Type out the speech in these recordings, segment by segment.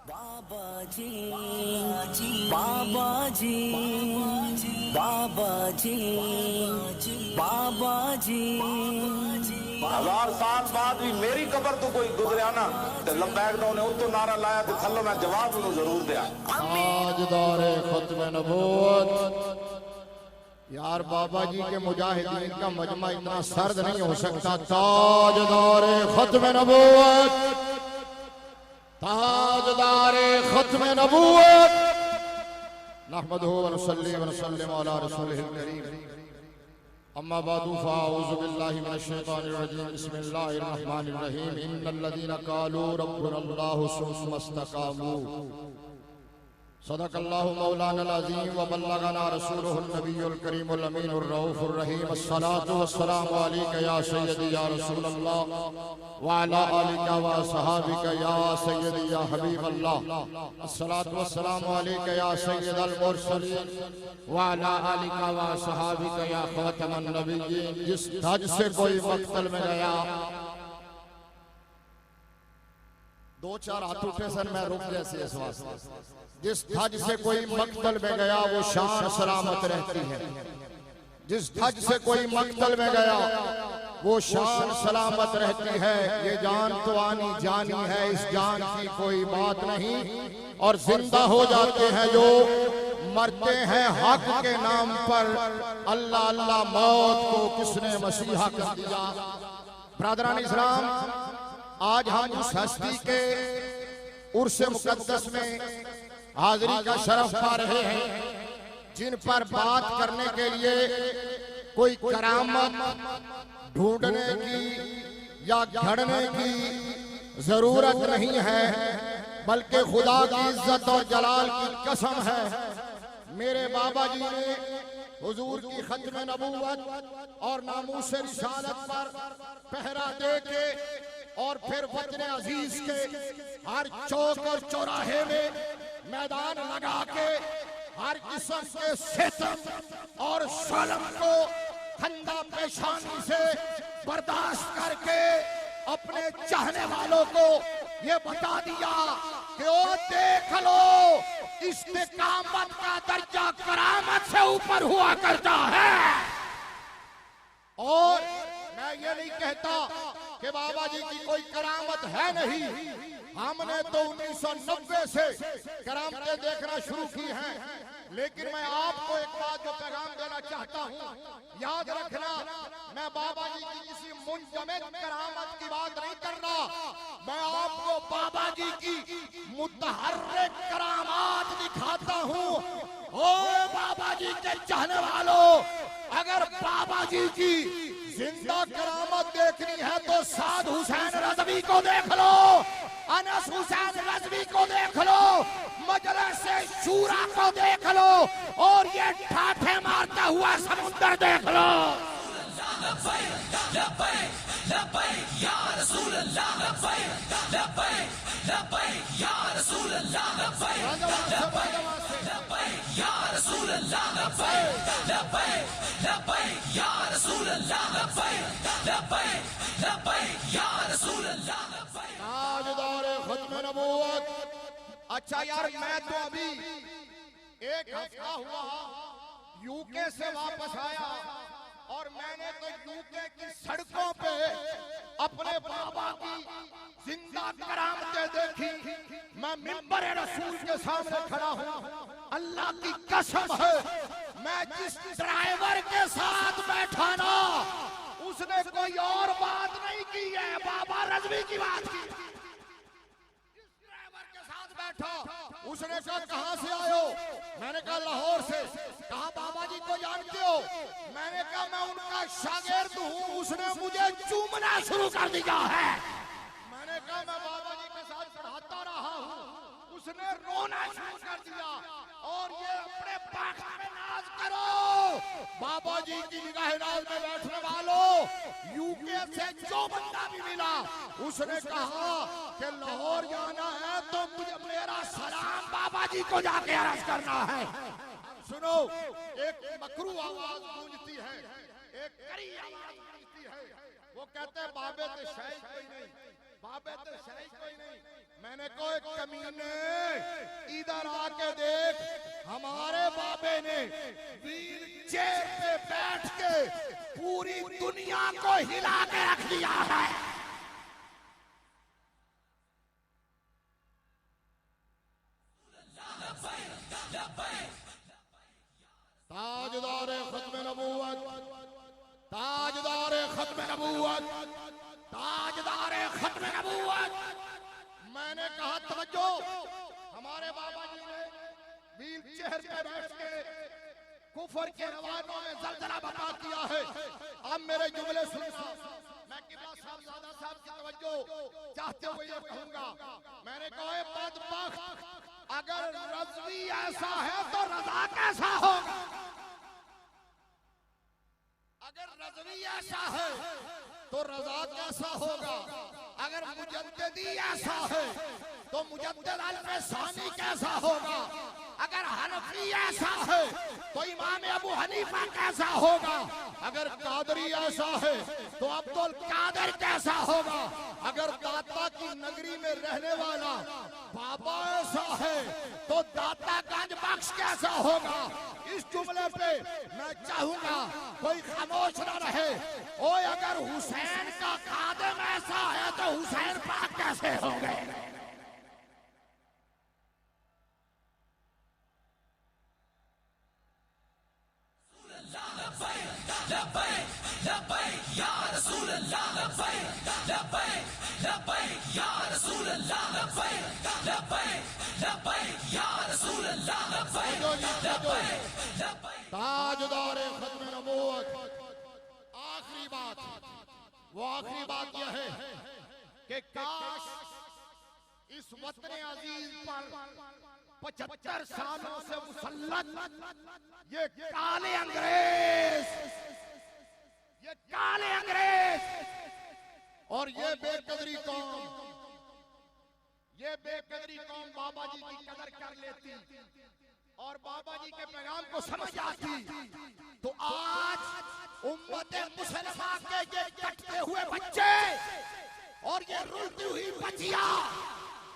बाबा जी, बाबा जी, बाबा जी, बाबा जी। 1000 साल बाद भी मेरी कबर तो कोई गुजरिया ना ते लंबैक दा ने उत्तो नारा लाया ते थल्लो मैं जवाब उन्हें जरूर दिया। ताजदारे खत्म नबूवत यार बाबा जी के मुजाहिदीन का मजमा इतना सर्द नहीं हो सकता। ताजदारे खत्म नबूवत, ताजदारे खत्म नबूवत नहमदुहु व नुसल्ली व नुसल्लिमु अला रसूलिहिल करीम। अम्मा बादु फ़अऊज़ु बिल्लाहि मिनश शैतानिर रजीम। बिस्मिल्लाहिर रहमानिर रहीम। इन्नल लज़ीना क़ालू रब्बुनल्लाहु सुम्मा इस्तक़ामू सदक़ल्लाहु मौलानाल अज़ीम व बल्लगना रसूलुहुन नबियुल करीमुल अमीनुर रऊफ़ुर रहीम। अस्सलातु वस्सलामु अलैका या सय्यदी या रसूलल्लाह व अला आलिका व असहाबिका या सय्यदी या हबीबल्लाह। अस्सलातु वस्सलामु अलैका या सय्यदल मुरसलीन व अला आलिका व असहाबिका या खातमन नबिय्यीन। जिस धज से कोई मक्तल में गया, दो चार हाथ उठे सर, मैं रुक जैसे इस वास्ते। जिस धज से कोई मक्तल में गया वो शान सलामत रहती है। जिस धज से कोई मक्तल में गया वो शान सलामत रहती है। ये जान तो आनी जानी है, इस जान की कोई बात नहीं। और जिंदा हो जाते हैं जो मरते हैं हक के नाम पर। अल्लाह अल्लाह मौत को किसने मसीहा कर दिया। ब्रदरान इस्लाम, आज हम उस हस्ती के उर्स मुकद्दस में हाजिरी का शरफ पा रहे हैं जिन पर बात करने के लिए कोई करामत ढूंढने की या घड़ने की जरूरत नहीं है, बल्कि खुदा की इज्जत और जलाल की कसम है। मेरे बाबा जी ने हुजूर की खत्म नबूवत और नामूस रिसालत पर पहरा दे के और फिर वतन अजीज के हर चौक और चौराहे में मैदान लगा के हर किस्म के सितम और शर्म को ठंडा पेशानी से बर्दाश्त करके अपने चाहने वालों को ये बता दिया कि ओ देख लो, इस्तिकामत का दर्जा करामत से ऊपर हुआ करता है। और मैं ये नहीं कहता कि बाबा जी की कोई करामत है नहीं। हमने तो 1990 से करामतें देखना शुरू की हैं। लेकिन मैं आपको एक बात जो पैगाम देना चाहता हूँ, याद रखना, मैं बाबा जी की किसी मुंजमद करामत की बात नहीं कर रहा। मैं आपको बाबा जी की मुतहर्रिक करामात दिखाता हूँ। ओ बाबा जी के चाहने वालों, अगर बाबा जी की जिंदा करामत देखनी है तो साद हुसैन रज़वी को देख लो, अनस हुसैन रज़वी को देख लो, मजलिस शूरा को देख लो, और ये ठाठे मारता हुआ समुद्र देख लो। अच्छा यार, मैं तो अभी एक हफ्ता हुआ यूके से वापस आया और मैंने तो यूके की सड़कों पे अपने बाबा की जिंदा करामतें देखी। मैं मिंबर रसूल के सामने खड़ा हूँ, अल्लाह की कसम है, मैं जिस ड्राइवर के साथ बैठा ना, उसने कोई और बात नहीं की है, बाबा रज़वी की बात की। बैठा, उसने कहा कहां से आए हो? मैंने कहा लाहौर से। कहा बाबा जी को जानते हो? मैंने कहा मैं उनका शागिर्द हूँ। उसने मुझे चूमना शुरू कर दिया है। मैंने कहा मैं बाबा जी के साथ पढ़ाता रहा हूँ। उसने रोना शुरू कर दिया। और ये अपने पाक में नाज करो, बाबा जी की निगाह नाज में बैठने वालों, यूके से जो बंदा भी मिला उसने कहा कि लाहौर जाना है तो मुझे मेरा सलाम बाबा जी को जाके अर्ज करना है। सुनो, एक मकरू आवाज गूंजती है, एक कड़ी आवाज गूंजती है। वो कहते हैं बाबे ते शाही कोई नहीं, बाबे ते शाही कोई नहीं। मैंने कहा कमीने, दुनिया को हिला के रख दिया है। ताजदार खत्म नबूवत, ताजदार खत्म नबूवत, ताजदार खत्म नबूवत। मैंने कहा तवज्जो, हमारे बाबा जी ने व्हील चेयर पे बैठ के कुफर के रवानों में जलजला बता किया है। अब मेरे जुमले सुनना, मैं किबला साहब सादा साहब की तवज्जो चाहते हुए ये कहूंगा। मैंने कहा बदबख्त, अगर रज़वी ऐसा है तो रज़ा कैसा होगा? अगर रज़वी ऐसा है तो रज़ा कैसा होगा? अगर मुजद्दिदी ऐसा है तो मुजद्दिद अल-सानी कैसा होगा? अगर हनफी ऐसा है तो इमाम अबू हनीफा कैसा होगा? अगर कादरी ऐसा है तो अब्दुल कादिर कैसा होगा? अगर दाता की नगरी में रहने वाला बाबा ऐसा है तो दाता गंज बख्श कैसा होगा? इस जुमले पे मैं चाहूंगा कोई खामोश न रहे। ओए अगर हुसैन का खादिम ऐसा है तो हुसैन पाक कैसे हो गए? ताजदार खत्म नबूवत, आखिरी बात, वो आखिरी बात यह है कि काश इस वतन अजीज पर 75 सालों से मुसल्लत ये काले अंग्रेज, ये काले अंग्रेज और ये बेकदरी कौम, ये बेकदरी कौम बाबा जी की कदर कर लेती और बाबा जी के पैगाम को समझ आती तो आज उम्मत मुसलमा के ये कटते हुए बच्चे और ये रुलती हुई बच्चियां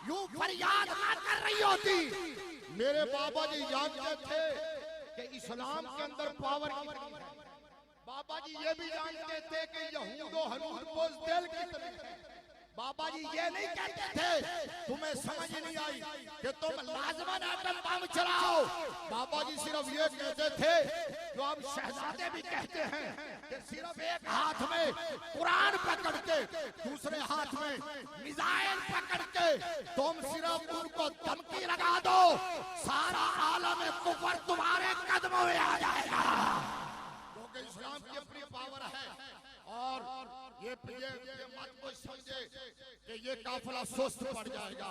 यूं फरियाद ना कर रही होती। मेरे बाबा जी जानते थे कि इस्लाम के अंदर पावर की कमी है। बाबा जी ये भी जानते थे कि यहूद और हनूद बुज़दिल की तरह है। बाबा जी ये नहीं कहते थे तुम्हें समझ नहीं आई कि तुम लाजमन एटम बम चलाओ। बाबा जी सिर्फ ये कहते थे जो अब शहजादे भी कहते हैं कि सिर्फ एक हाथ में कुरान पकड़ के दूसरे हाथ में मिसाइल पकड़ के तुम सिर्फ उनको धमकी लगा दो, सारा आलम कुफर तुम्हारे कदमों में आ जाएगा। क्योंकि इस्लाम की अपनी पावर है और ये मत कोई समझे कि ये काफिला सुस्त पड़ जाएगा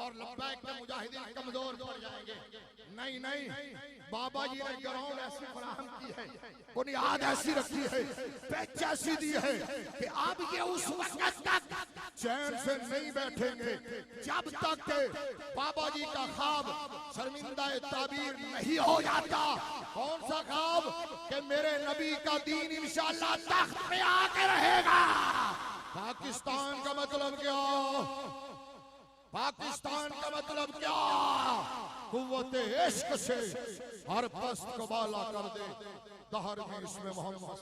और लब्बैक के मुजाहिदीन कमजोर पड़ जाएंगे। नहीं नहीं, बाबा जी ने ग्राउंड ऐसी फराहम की है, बुनियाद ऐसी रखी है, पैच ऐसी दी है कि अब ये उस वक्त तक चैन से नहीं बैठेंगे जब तक के बाबा जी का ख्वाब शर्मिंदा ताबीर नहीं हो जाता। कौन सा ख्वाब? कि मेरे नबी का दीन इंशाअल्लाह तख्त पे आके रहेगा। पाकिस्तान का मतलब क्या? पाकिस्तान का मतलब क्या? कुव्वत इश्क से हर पस्त को बाला कर दे, दहर में इसमें मोहम्मद